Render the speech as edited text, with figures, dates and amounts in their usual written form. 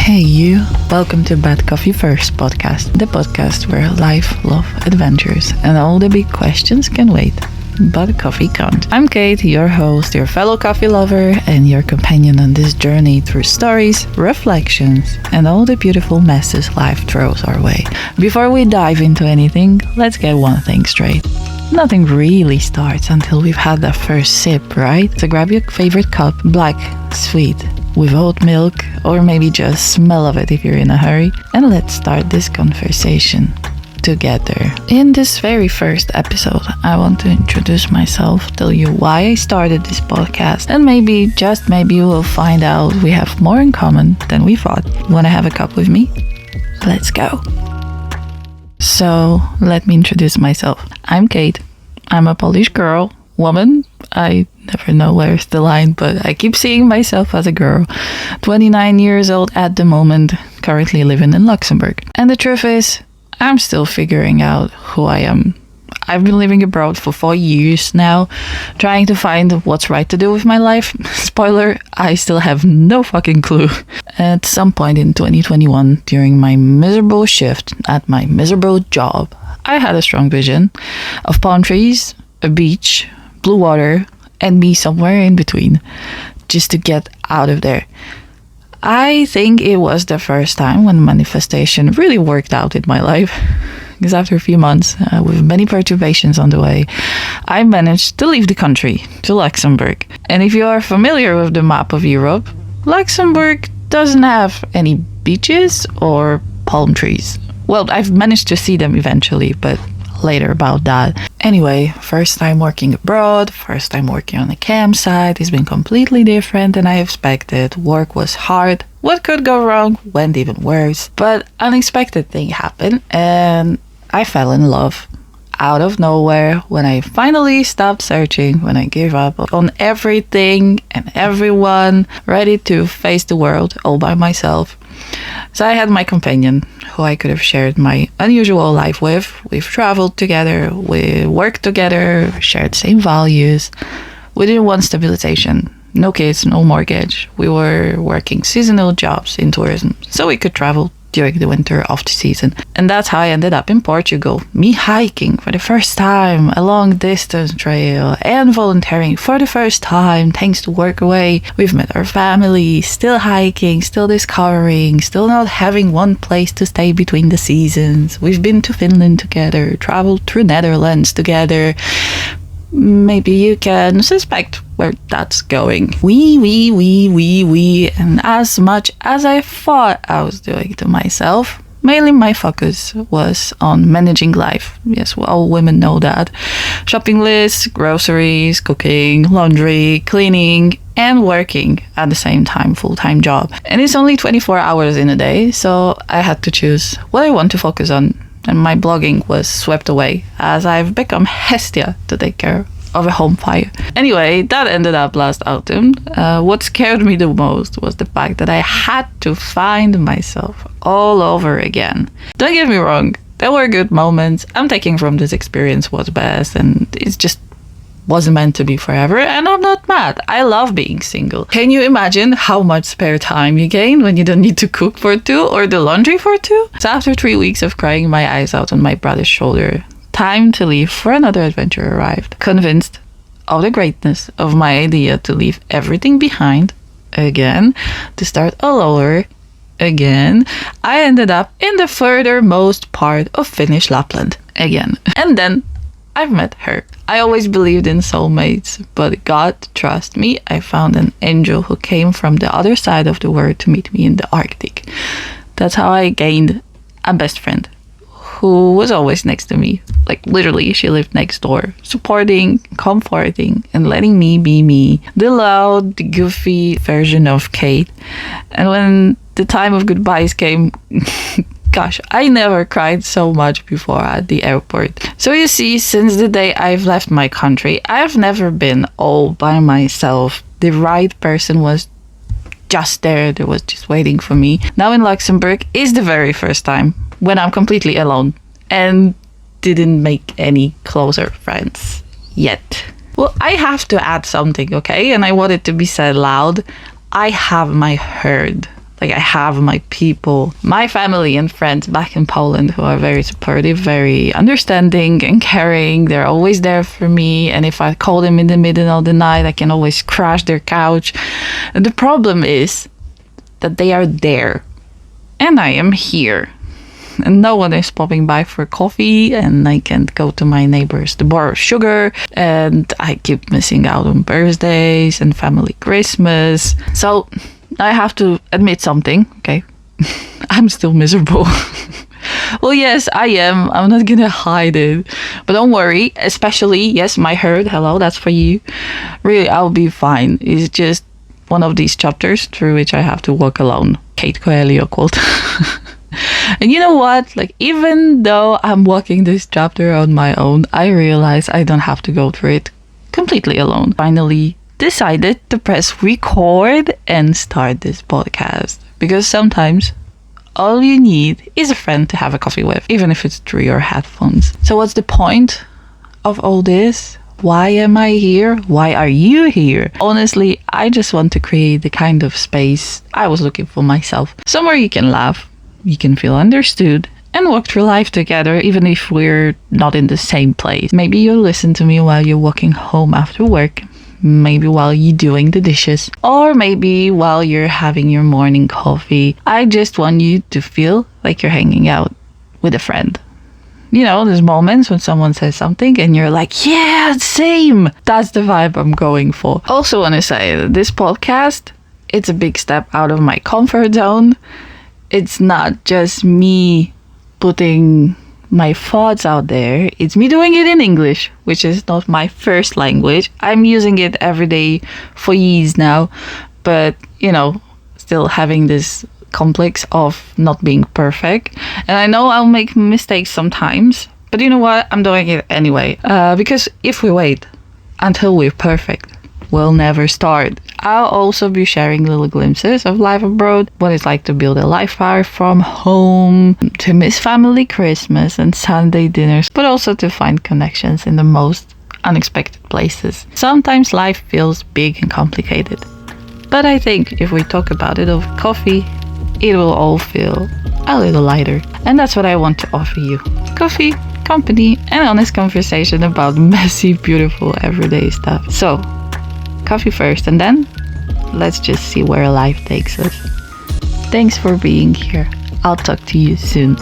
Hey you, welcome to Bad Coffee First podcast, the podcast where life, love, adventures and all the big questions can wait, but coffee can't. I'm Kate, your host, your fellow coffee lover and your companion on this journey through stories, reflections and all the beautiful messes life throws our way. Before we dive into anything, let's get one thing straight. Nothing really starts until we've had that first sip, right? So grab your favorite cup, black, sweet, with oat milk, or maybe just smell of it if you're in a hurry, and let's start this conversation together. In this very first episode, I want to introduce myself, tell you why I started this podcast, and maybe, just maybe, you will find out we have more in common than we thought. Wanna have a cup with me? Let's go. So, let me introduce myself. I'm Kate. I'm a Polish girl, woman. I never know where's the line, but I keep seeing myself as a girl. 29 years old at the moment, currently living in Luxembourg. And the truth is, I'm still figuring out who I am. I've been living abroad for 4 years now, trying to find what's right to do with my life. Spoiler, I still have no fucking clue. At some point in 2021, during my miserable shift at my miserable job, I had a strong vision of palm trees, a beach, blue water, and me somewhere in between, just to get out of there. I think it was the first time when manifestation really worked out in my life. Because after a few months, with many perturbations on the way, I managed to leave the country to Luxembourg. And if you are familiar with the map of Europe, Luxembourg doesn't have any beaches or palm trees. Well, I've managed to see them eventually, but later about that. Anyway, first time working abroad, first time working on a campsite. It's been completely different than I expected. Work was hard. What could go wrong went even worse. But unexpected thing happened and I fell in love out of nowhere when I finally stopped searching, when I gave up on everything and everyone, ready to face the world all by myself. So I had my companion, who I could have shared my unusual life with. We've traveled together, we worked together, shared the same values. We didn't want stabilization, no kids, no mortgage. We were working seasonal jobs in tourism, so we could travel during the winter off the season. And that's how I ended up in Portugal. Me hiking for the first time, a long distance trail, and volunteering for the first time, thanks to work away. We've met our family, still hiking, still discovering, still not having one place to stay between the seasons. We've been to Finland together, traveled through Netherlands together. Maybe you can suspect where that's going. We. And as much as I thought I was doing to myself, mainly my focus was on managing life. Yes, well, all women know that. Shopping lists, groceries, cooking, laundry, cleaning, and working at the same time, full-time job. And it's only 24 hours in a day, so I had to choose what I want to focus on. And my blogging was swept away as I've become Hestia to take care of a home fire. Anyway, that ended up last autumn. What scared me the most was the fact that I had to find myself all over again. Don't get me wrong, there were good moments. I'm taking from this experience what's best, and it's just wasn't meant to be forever, and I'm not mad. I love being single. Can you imagine how much spare time you gain when you don't need to cook for two or do laundry for two? So after 3 weeks of crying my eyes out on my brother's shoulder, time to leave for another adventure arrived. Convinced of the greatness of my idea to leave everything behind again, to start all over again, I ended up in the furthermost part of Finnish Lapland again. And then I've met her. I always believed in soulmates, but God, trust me, I found an angel who came from the other side of the world to meet me in the Arctic. That's how I gained a best friend who was always next to me. Like literally, she lived next door, supporting, comforting, and letting me be me. The loud, the goofy version of Kate. And when the time of goodbyes came, gosh, I never cried so much before at the airport. So you see, since the day I've left my country, I've never been all by myself. The right person was just there. They was just waiting for me. Now in Luxembourg is the very first time when I'm completely alone and didn't make any closer friends yet. Well, I have to add something, okay? And I want it to be said loud. I have my herd Like, I have my people, my family and friends back in Poland who are very supportive, very understanding and caring. They're always there for me. And if I call them in the middle of the night, I can always crash their couch. And the problem is that they are there and I am here. And no one is popping by for coffee, and I can't go to my neighbors to borrow sugar, and I keep missing out on birthdays and family Christmas. So I have to admit something, okay? I'm still miserable. Well, yes, I am. I'm not gonna hide it. But don't worry, especially, yes, my herd, hello, that's for you. Really, I'll be fine. It's just one of these chapters through which I have to walk alone. Kate Coelho quote. And you know what? Like, even though I'm walking this chapter on my own, I realize I don't have to go through it completely alone. Finally decided to press record and start this podcast. Because sometimes all you need is a friend to have a coffee with, even if it's through your headphones. So what's the point of all this? Why am I here? Why are you here? Honestly, I just want to create the kind of space I was looking for myself. Somewhere you can laugh, you can feel understood, and walk through life together, even if we're not in the same place. Maybe you'll listen to me while you're walking home after work, maybe while you're doing the dishes, or maybe while you're having your morning coffee. I just want you to feel like you're hanging out with a friend. You know, there's moments when someone says something and you're like, yeah, same. That's the vibe I'm going for. Also want to say that this podcast, it's a big step out of my comfort zone. It's not just me putting my thoughts out there. It's me doing it in English, which is not my first language. I'm using it every day for years now. But, you know, still having this complex of not being perfect. And I know I'll make mistakes sometimes. But you know what? I'm doing it anyway. Because if we wait until we're perfect, we'll never start. I'll also be sharing little glimpses of life abroad, what it's like to build a life far from home, to miss family Christmas and Sunday dinners, but also to find connections in the most unexpected places. Sometimes life feels big and complicated, but I think if we talk about it over coffee, it will all feel a little lighter. And that's what I want to offer you. Coffee, company, and honest conversation about messy, beautiful, everyday stuff. So, coffee first, and then let's just see where life takes us. Thanks for being here. I'll talk to you soon.